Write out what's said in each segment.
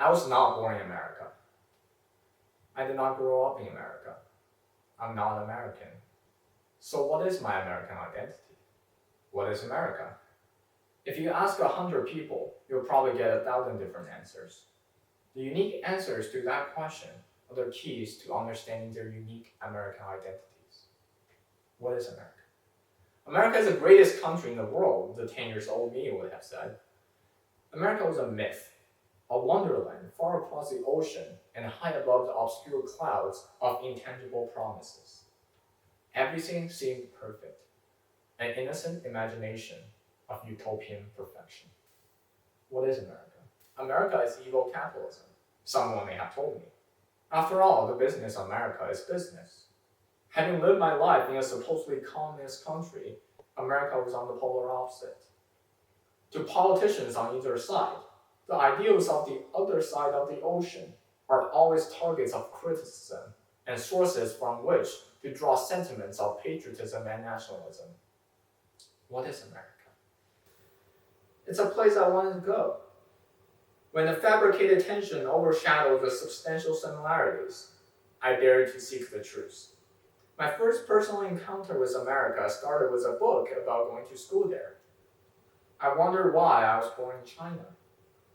I was not born in America. I did not grow up in America. I'm not American. So what is my American identity? What is America? If you ask 100 people, you'll probably get 1,000 different answers. The unique answers to that question are the keys to understanding their unique American identities. What is America? America is the greatest country in the world, the 10 years old me would have said. America was a myth, a wonderland far across the ocean and high above the obscure clouds of intangible promises. Everything seemed perfect, an innocent imagination of utopian perfection. What is America? America is evil capitalism, someone may have told me. After all, the business of America is business. Having lived my life in a supposedly communist country, America was on the polar opposite. To politicians on either side, the ideals of the other side of the ocean are always targets of criticism and sources from which to draw sentiments of patriotism and nationalism. What is America? It's a place I want to go. When the fabricated tension overshadows the substantial similarities, I dare to seek the truth. My first personal encounter with America started with a book about going to school there. I wondered why I was born in China.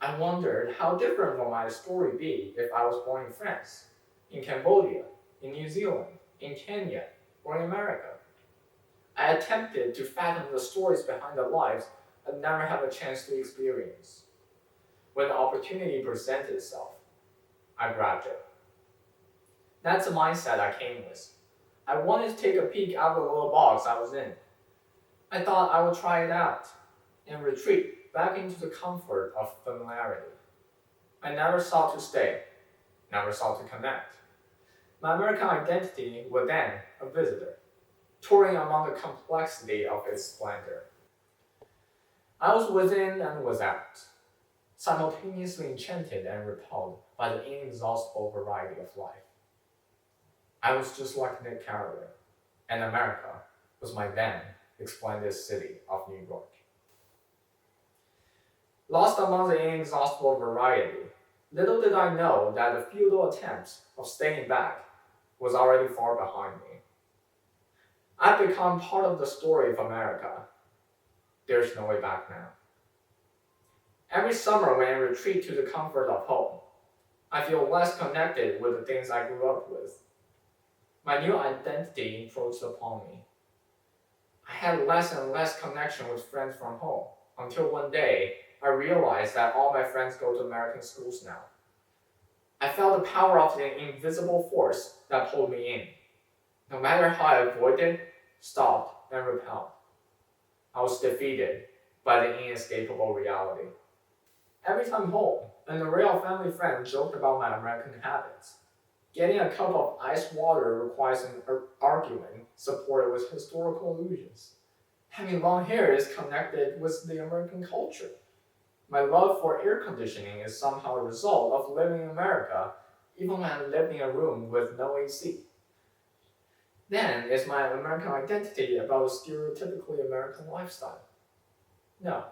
I wondered how different would my story be if I was born in France, in Cambodia, in New Zealand, in Kenya, or in America. I attempted to fathom the stories behind the lives I never had a chance to experience. When the opportunity presented itself, I grabbed it. That's the mindset I came with. I wanted to take a peek out of the little box I was in. I thought I would try it out and retreat back into the comfort of familiarity. I never sought to stay, never sought to connect. My American identity was then a visitor, touring among the complexity of its splendor. I was within and without, simultaneously enchanted and repelled by the inexhaustible variety of life. I was just like Nick Carraway, and America was my then splendid city of New York. Lost among the inexhaustible variety, little did I know that the futile attempts of staying back was already far behind me. I've become part of the story of America. There's no way back now. Every summer when I retreat to the comfort of home, I feel less connected with the things I grew up with. My new identity encroached upon me. I had less and less connection with friends from home until one day I realized that all my friends go to American schools now. I felt the power of the invisible force that pulled me in. No matter how I avoided, stopped, and repelled, I was defeated by the inescapable reality. Every time home, an array of family friends joked about my American habits. Getting a cup of iced water requires an argument supported with historical allusions. Having long hair is connected with the American culture. My love for air conditioning is somehow a result of living in America, even when I lived in a room with no AC. Then, is my American identity about a stereotypically American lifestyle? No.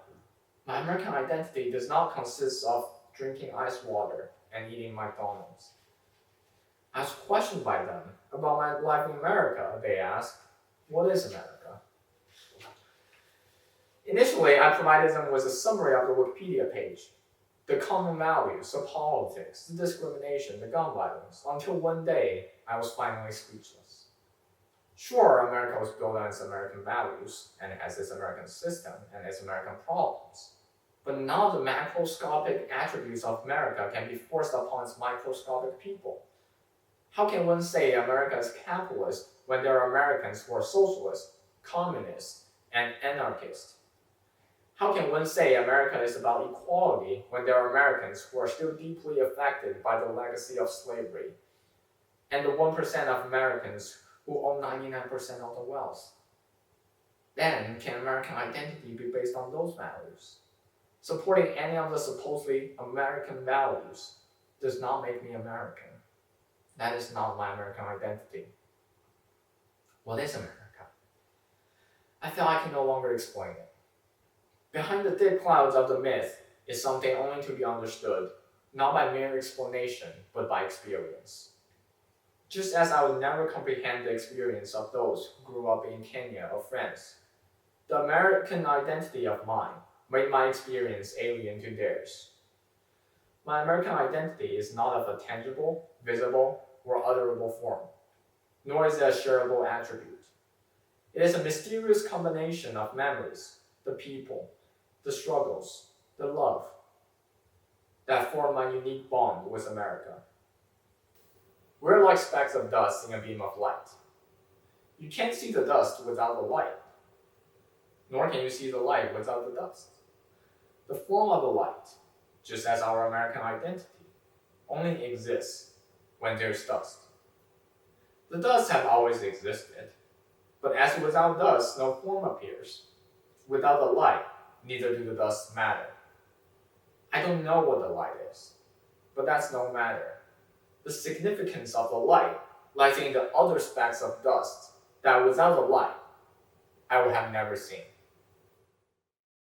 My American identity does not consist of drinking ice water and eating McDonald's. I was questioned by them about my life in America. They asked, what is America? Initially, I provided them with a summary of the Wikipedia page, the common values, the politics, the discrimination, the gun violence, until one day I was finally speechless. Sure, America was built on its American values, and it has its American system and its American problems. But none of the macroscopic attributes of America can be forced upon its microscopic people. How can one say America is capitalist when there are Americans who are socialist, communist, and anarchist? How can one say America is about equality when there are Americans who are still deeply affected by the legacy of slavery, and the 1% of Americans who own 99% of the wealth? Then, can American identity be based on those values? Supporting any of the supposedly American values does not make me American. That is not my American identity. What is America? I feel I can no longer explain it. Behind the thick clouds of the myth is something only to be understood not by mere explanation, but by experience. Just as I would never comprehend the experience of those who grew up in Kenya or France, the American identity of mine made my experience alien to theirs. My American identity is not of a tangible, visible, or utterable form, nor is it a shareable attribute. It is a mysterious combination of memories, the people, the struggles, the love, that form my unique bond with America. We're like specks of dust in a beam of light. You can't see the dust without the light, nor can you see the light without the dust. The form of the light, just as our American identity, only exists when there's dust. The dust have always existed, but as without dust no form appears, without the light, neither do the dust matter. I don't know what the light is, but that's no matter. The significance of the light lies in the other specks of dust that without the light, I would have never seen.